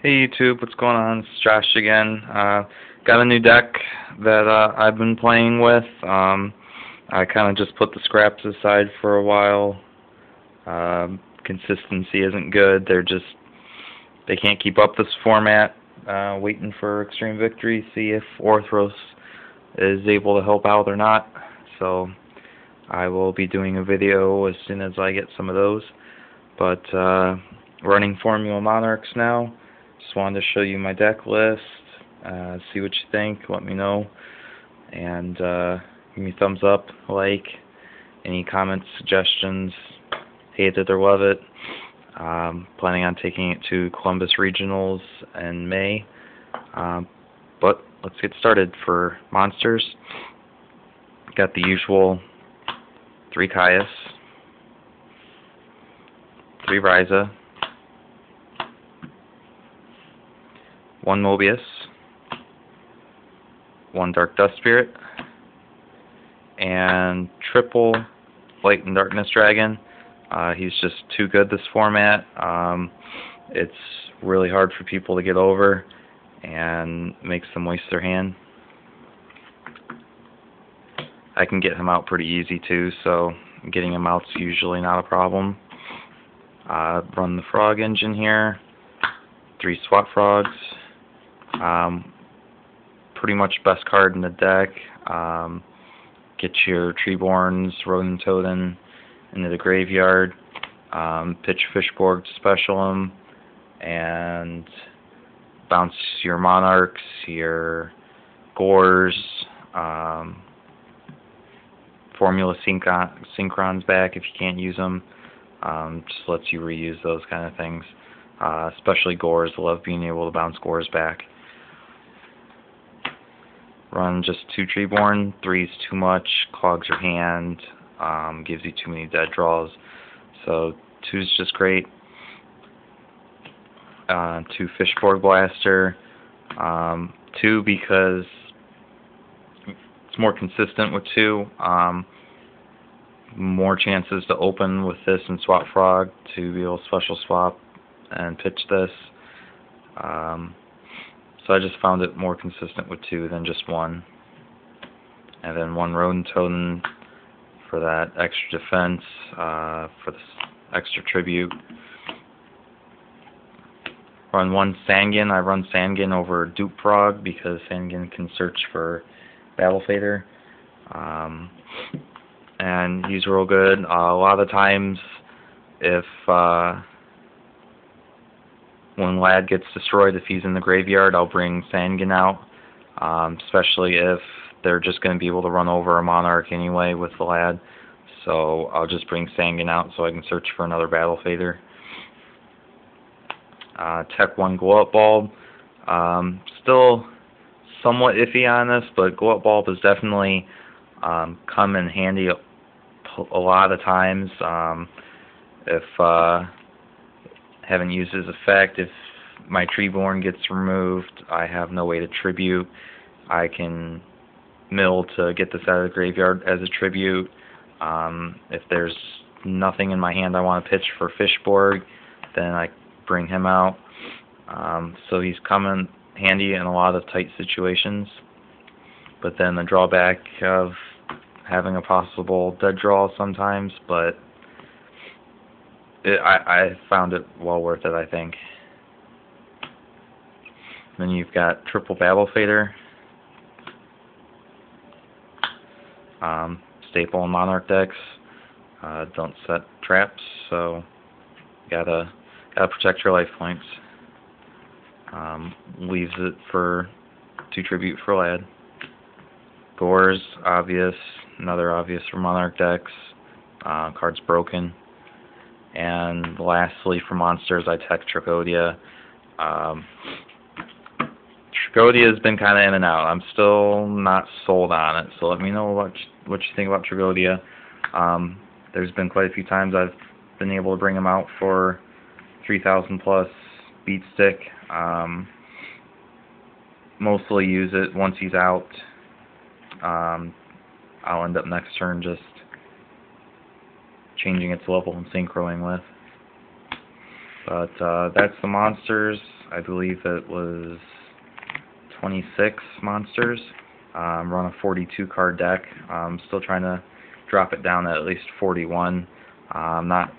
Hey YouTube, what's going on? It's Josh again. Got a new deck that I've been playing with. I kind of just put the scraps aside for a while. Consistency isn't good. They can't keep up this format. Waiting for Extreme Victory, see if Orthros is able to help out or not. So I will be doing a video as soon as I get some of those. But running Formula Monarchs now. Just wanted to show you my deck list, see what you think, let me know, and give me a thumbs up, like, any comments, suggestions, hate it or love it. Planning on taking it to Columbus Regionals in May, but let's get started. For monsters, got the usual 3 Caius, 3 Ryza, 1 Mobius, 1 Dark Dust Spirit, and triple Light and Darkness Dragon. He's just too good this format. It's really hard for people to get over and makes them waste their hand. I can get him out pretty easy too, so getting him out's usually not a problem. Run the Frog Engine here, 3 Swap Frogs. Pretty much best card in the deck. Get your Treeborns, Rodent Totem into the graveyard. Pitch Fishborg to special them, and bounce your Monarchs, your Gores, Formula Synchrons back if you can't use them. Just lets you reuse those kind of things. Especially Gores. I love being able to bounce Gores back. Run just 2 Treeborn. 3's too much. Clogs your hand. Gives you too many dead draws. So 2's just great. 2 Fishborg Blaster. 2 because it's more consistent with 2. More chances to open with this and Swap Frog to be able to special swap and pitch this. So I just found it more consistent with 2 than just 1. And then 1 Rodent Totem for that extra defense, for this extra tribute. Run 1 Sangan. I run Sangan over Dupe Frog because Sangan can search for Battle Fader. And he's real good. A lot of times, if when Lad gets destroyed, if he's in the graveyard, I'll bring Sangan out, especially if they're just going to be able to run over a Monarch anyway with the Lad. So I'll just bring Sangan out so I can search for another Battle Fader. Tech 1 Glow Up Bulb. Still somewhat iffy on this, but Glow Up Bulb has definitely come in handy a lot of times. If haven't used his effect, if my Treeborn gets removed, I have no way to tribute. I can mill to get this out of the graveyard as a tribute. If there's nothing in my hand I want to pitch for Fishborg, then I bring him out. So he's coming handy in a lot of tight situations. But then the drawback of having a possible dead draw sometimes, but I found it well worth it, I think. Then you've got triple Battle Fader, staple in Monarch decks. Don't set traps, so gotta protect your life points. Leaves it for 2 tribute for Lad. Gores, obvious, another obvious for Monarch decks. Card's broken. And lastly, for monsters, I tech Tragodia. Tragodia has been kind of in and out. I'm still not sold on it, so let me know what you think about Tragodia. There's been quite a few times I've been able to bring him out for 3,000 plus beat stick. Mostly use it once he's out. I'll end up next turn just changing its level and synchroing with. But that's the monsters. I believe it was 26 monsters. Run a 42 card deck. I'm still trying to drop it down at least 41. I'm not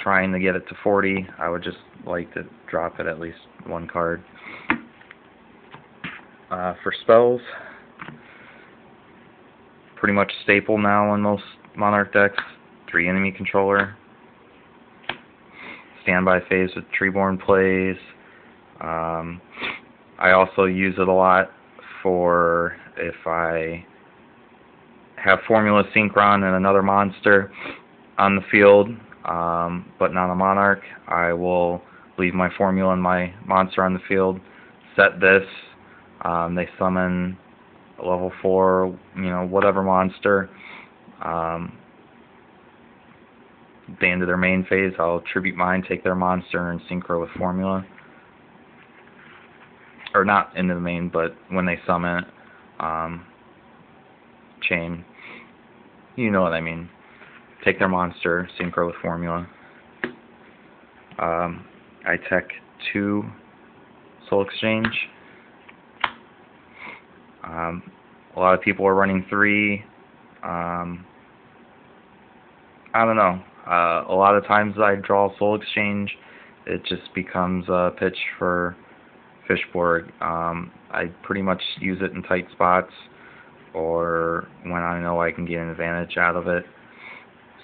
trying to get it to 40. I would just like to drop it at least one card. For spells, pretty much staple now in most Monarch decks. 3 enemy controller. Standby phase with Treeborn plays. I also use it a lot for if I have Formula Synchron and another monster on the field, but not a Monarch. I will leave my Formula and my monster on the field, set this, they summon a level 4, whatever monster. At the end of their main phase, I'll tribute mine, take their monster, and synchro with Formula. Or not into the main, but when they summon it, chain. You know what I mean. Take their monster, synchro with Formula. I tech 2 Soul Exchange. A lot of people are running 3. I don't know. A lot of times I draw Soul Exchange, it just becomes a pitch for Fishborg. I pretty much use it in tight spots or when I know I can get an advantage out of it.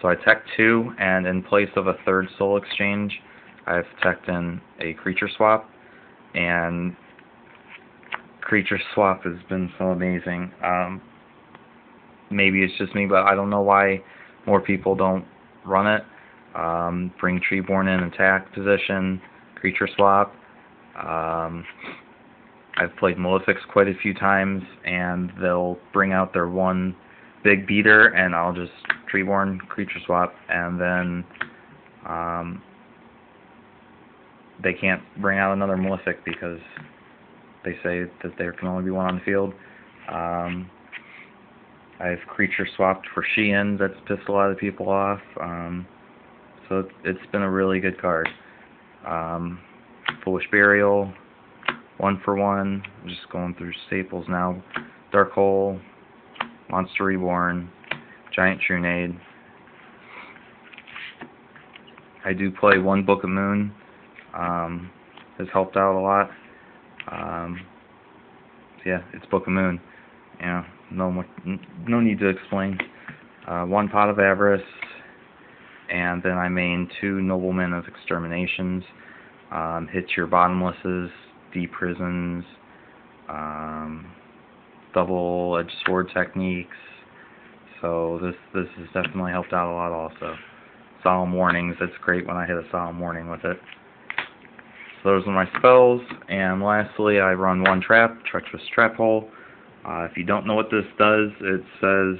So I tech 2, and in place of a 3rd Soul Exchange, I've teched in a creature swap, and creature swap has been so amazing. Maybe it's just me, but I don't know why more people don't run it. Bring Treeborn in attack position, creature swap. I've played Malefics quite a few times, and they'll bring out their one big beater, and I'll just Treeborn, creature swap, and then they can't bring out another Malefic because they say that there can only be one on the field. I've creature swapped for Sheehan, that's pissed a lot of people off. So it's been a really good card. Foolish Burial, 1 for 1. I'm just going through staples now. Dark Hole, Monster Reborn, Giant Trunade. I do play 1 Book of Moon. Has helped out a lot. Yeah, it's Book of Moon. No need to explain. 1 Pot of Avarice, and then I main 2 Noblemen of Exterminations. Hit your bottomlesses, D-Prisons, double-edged sword techniques. So this has definitely helped out a lot also. Solemn Warnings, that's great when I hit a Solemn Warning with it. So those are my spells, and lastly I run 1 trap, Treacherous Trap Hole. If you don't know what this does, it says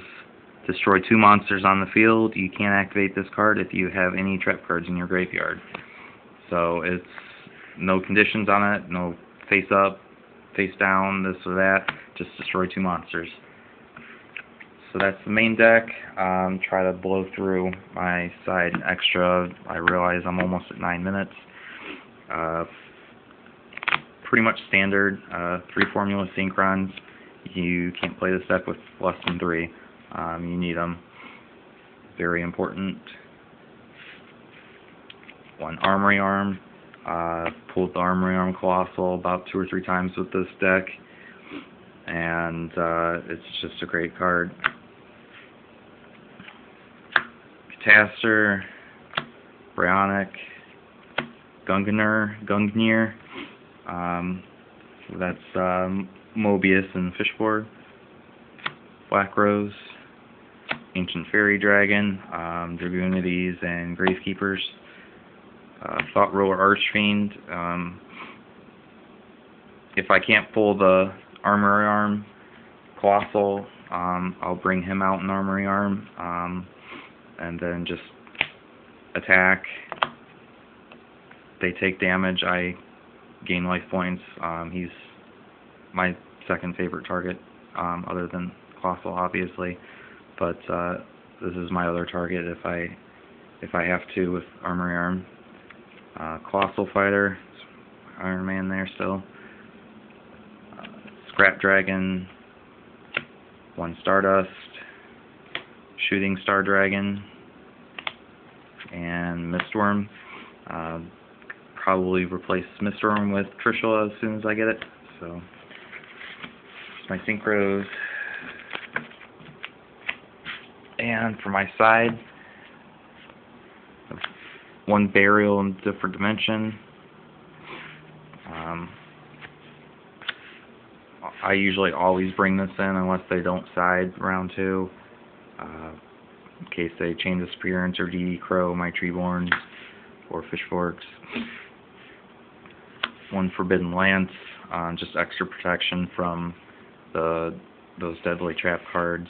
destroy 2 monsters on the field. You can't activate this card if you have any trap cards in your graveyard. So it's no conditions on it, no face up, face down, this or that, just destroy 2 monsters. So that's the main deck. Try to blow through my side extra. I realize I'm almost at 9 minutes. Pretty much standard, 3 Formula Synchrons. You can't play this deck with less than 3. You need them. Very important. 1 Armory Arm. Pulled the Armory Arm Colossal about 2 or 3 times with this deck, and it's just a great card. Catastor, Bryonic, Gungnir. That's Mobius and Fishborg. Black Rose, Ancient Fairy Dragon, Dragoonides and Gravekeepers. Thought Roller Archfiend. If I can't pull the Armory Arm Colossal, I'll bring him out in Armory Arm, and then just attack. They take damage, I gain life points. He's my second favorite target, other than Colossal, obviously, but this is my other target if I have to with Armory Arm. Colossal Fighter, Iron Man there still. Scrap Dragon, 1 Stardust, Shooting Star Dragon, and Mistworm. Probably replace Mistworm with Trishula as soon as I get it. So, my synchros. And for my side, 1 Burial in different dimension. I usually always bring this in unless they don't side round 2. In case they change disappearance or DD Crow, my Treeborns, or Fishforks. 1 Forbidden Lance, just extra protection from those Deadly Trap cards.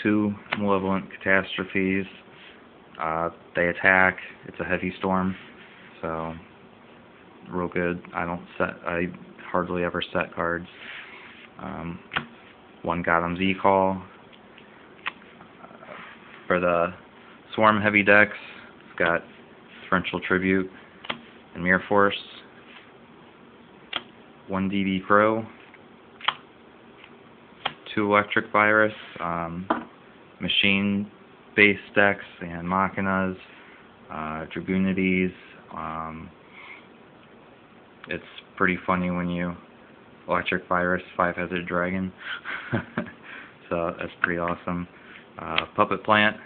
2 Malevolent Catastrophes. They attack. It's a heavy storm, so real good. I hardly ever set cards. 1 Gotham's E-Call. For the Swarm heavy decks, it's got Torrential Tribute and Mirror Force. 1 DD Crow. 2 Electric Virus. Machine-based decks and Machinas. Dragoonities. It's pretty funny when you Electric Virus 5-headed dragon. So that's pretty awesome. Puppet Plant.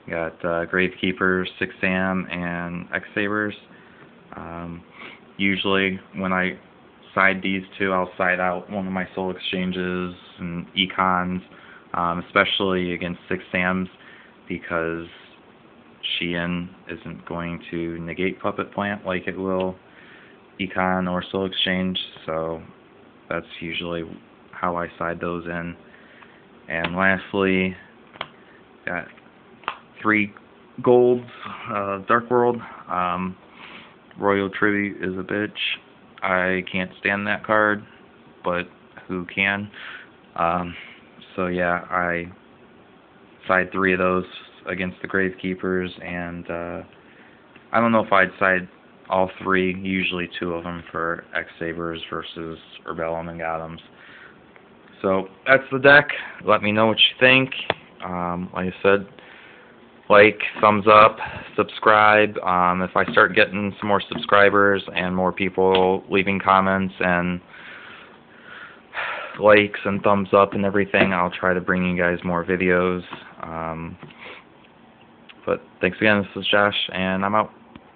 Got Gravekeepers, 6 Sam, and X-Sabers. Usually when I side these 2, I'll side out one of my Soul Exchanges and Econs, especially against 6 Sams, because Sheehan isn't going to negate Puppet Plant like it will Econ or Soul Exchange, so that's usually how I side those in. And lastly, got 3 golds, Dark World. Royal Tribute is a bitch. I can't stand that card, but who can? So yeah, I side 3 of those against the Gravekeepers, and I don't know if I'd side all 3, usually 2 of them for X-Sabers versus Urbellum and Gotham's. So that's the deck. Let me know what you think. Like I said, like, thumbs up, subscribe. If I start getting some more subscribers and more people leaving comments and likes and thumbs up and everything, I'll try to bring you guys more videos. But thanks again, this is Josh, and I'm out.